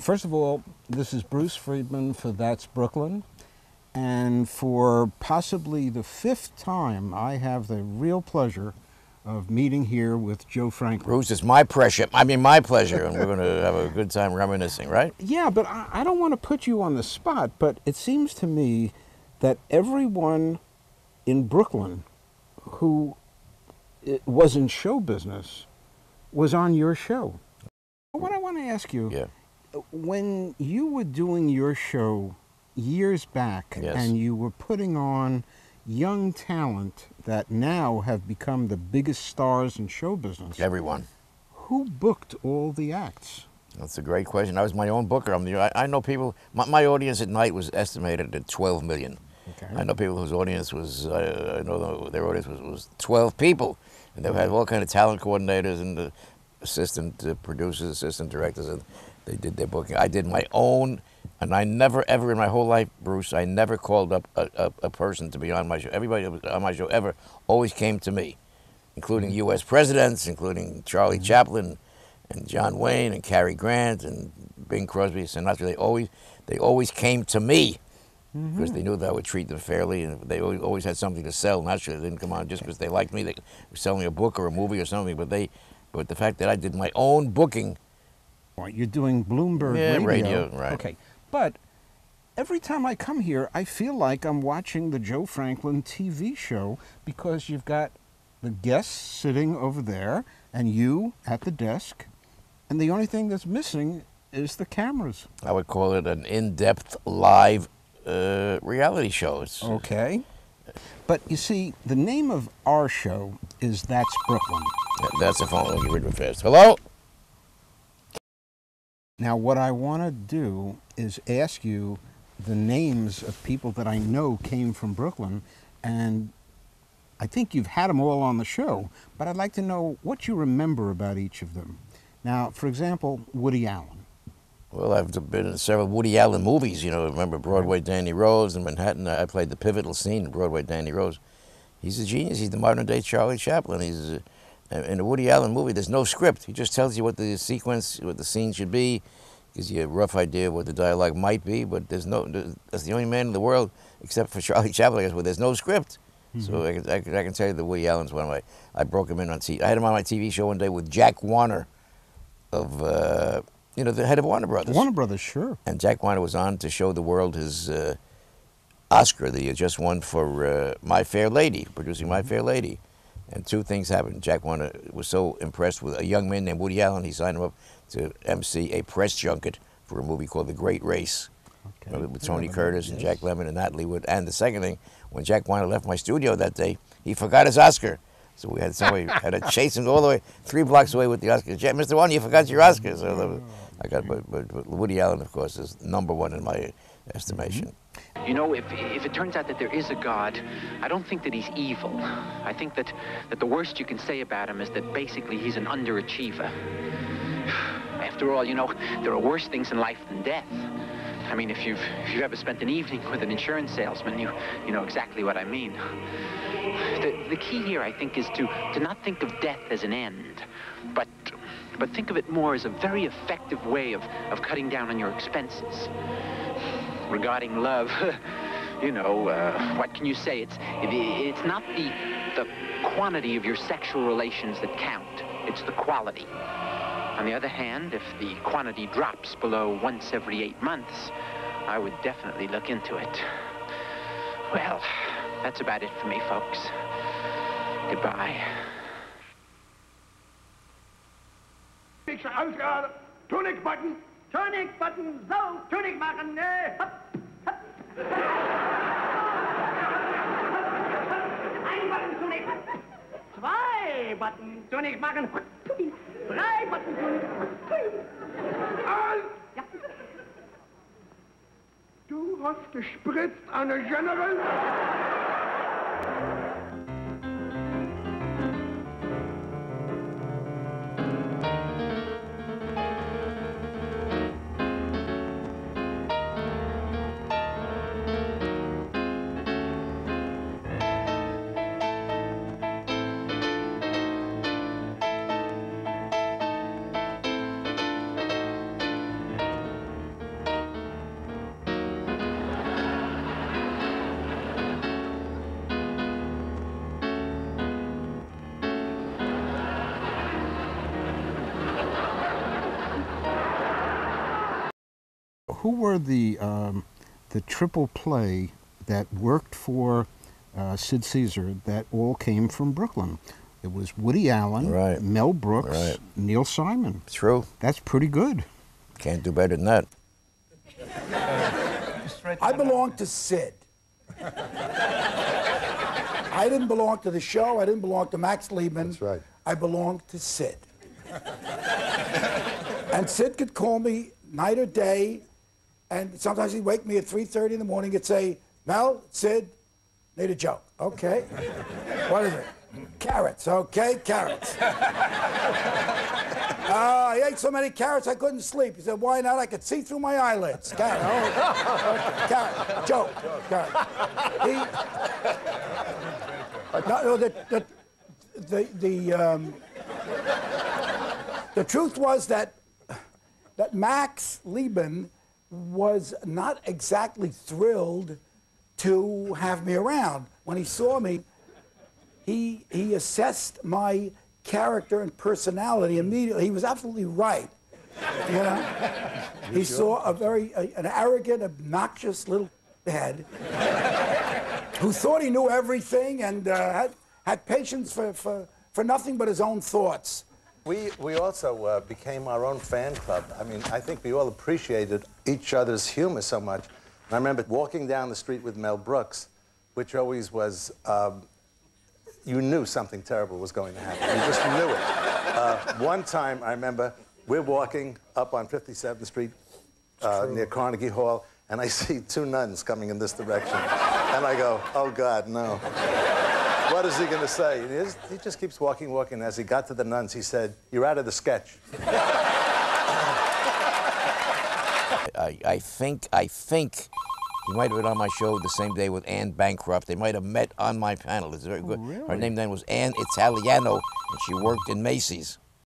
First of all, this is Bruce Friedman for That's Brooklyn. And for possibly the 5th time, I have the real pleasure of meeting here with Joe Franklin. Bruce, it's my pleasure. My pleasure, and we're going to have a good time reminiscing, right? Yeah, but I don't want to put you on the spot, but it seems to me that everyone in Brooklyn who was in show business was on your show. What I want to ask you, when you were doing your show years back, and you were putting on young talent that now have become the biggest stars in show business. Everyone. Who booked all the acts? That's a great question. I was my own booker. I know people, my audience at night was estimated at 12 million. Okay. I know people whose audience was, I know their audience was 12 people. And they had all kind of talent coordinators and assistant producers, assistant directors, and they did their booking. I did my own. And I never, ever in my whole life, Bruce, I never called up a person to be on my show. Everybody that was on my show ever always came to me, including U.S. presidents, including Charlie Chaplin and John Wayne and Cary Grant and Bing Crosby, Sinatra. They always came to me because they knew that I would treat them fairly, and they always had something to sell. Naturally, they didn't come on just because they liked me. They were selling a book or a movie or something. But the fact that I did my own booking. You're doing Bloomberg radio, right? Okay. But every time I come here, I feel like I'm watching the Joe Franklin TV show because you've got the guests sitting over there and you at the desk, and the only thing that's missing is the cameras. I would call it an in-depth live reality show. Okay. But you see, the name of our show is That's Brooklyn. That's the phone line. You read it fast. Hello? Now, what I want to do is ask you the names of people that I know came from Brooklyn, and I think you've had them all on the show, but I'd like to know what you remember about each of them. Now, for example, Woody Allen. Well, I've been in several Woody Allen movies. You know, remember Broadway Danny Rose in Manhattan? I played the pivotal scene in Broadway Danny Rose. He's a genius. He's the modern-day Charlie Chaplin. He's in a Woody Allen movie, there's no script. He just tells you what the sequence, what the scene should be, gives you a rough idea of what the dialogue might be, but that's the only man in the world, except for Charlie Chaplin, I guess, where there's no script. So I can tell you that Woody Allen's one of my, I broke him in on TV. I had him on my TV show one day with Jack Warner of, the head of Warner Brothers. Warner Brothers, sure. And Jack Warner was on to show the world his Oscar that he had just won for My Fair Lady, producing My Fair Lady. And two things happened. Jack Warner was so impressed with a young man named Woody Allen, he signed him up to MC a press junket for a movie called The Great Race, with Tony Curtis and Jack Lemmon and Natalie Wood. And the second thing, when Jack Warner left my studio that day, he forgot his Oscar. So we had somebody had to chase him all the way 3 blocks away with the Oscar. Mr. Warner, you forgot your Oscar. So I got, but Woody Allen, of course, is #1 in my estimation. You know, if it turns out that there is a God, I don't think that he's evil. I think that the worst you can say about him is that basically he's an underachiever. After all, you know, there are worse things in life than death. I mean, if you've ever spent an evening with an insurance salesman, you know exactly what I mean. The key here, I think, is to not think of death as an end, but think of it more as a very effective way of cutting down on your expenses. Regarding love, you know, what can you say? It's not the quantity of your sexual relations that count. It's the quality. On the other hand, if the quantity drops below once every 8 months, I would definitely look into it. Well, that's about it for me, folks. Goodbye. Tunic button. Tunic button. So, Tunic machen. Hopp, hopp. Ein Button Tunic. 2 Button Tunic machen. 3 Button Tunic. Ja. Du hast gespritzt, Anne General. who were the triple play that worked for Sid Caesar that all came from Brooklyn? It was Woody Allen, right. Mel Brooks, right. Neil Simon. True. That's pretty good. Can't do better than that. I belonged to Sid. I didn't belong to the show. I didn't belong to Max Liebman. That's right. I belonged to Sid. And Sid could call me night or day, and sometimes he'd wake me at 3:30 in the morning and say, Mel, Sid, need a joke. Okay. What is it? Carrots. Okay, carrots. I ate so many carrots I couldn't sleep. He said, why not? I could see through my eyelids. Carrot. Oh, okay. Carrot. Joke. Carrot. The truth was that Max Liebman was not exactly thrilled to have me around. When he saw me, he assessed my character and personality immediately. He was absolutely right. You know, he saw an arrogant, obnoxious little head who thought he knew everything and had patience for nothing but his own thoughts. We also became our own fan club. I mean, I think we all appreciated each other's humor so much. And I remember walking down the street with Mel Brooks, which always was, you knew something terrible was going to happen. You just knew it. One time, I remember, we're walking up on 57th Street near Carnegie Hall, and I see two nuns coming in this direction. And I go, oh, God, no. What is he going to say? He just keeps walking. As he got to the nuns, he said, you're out of the sketch. I think he might have been on my show the same day with Anne Bancroft. They might have met on my panel. It's very good. Oh, really? Her name then was Anne Italiano, and she worked in Macy's.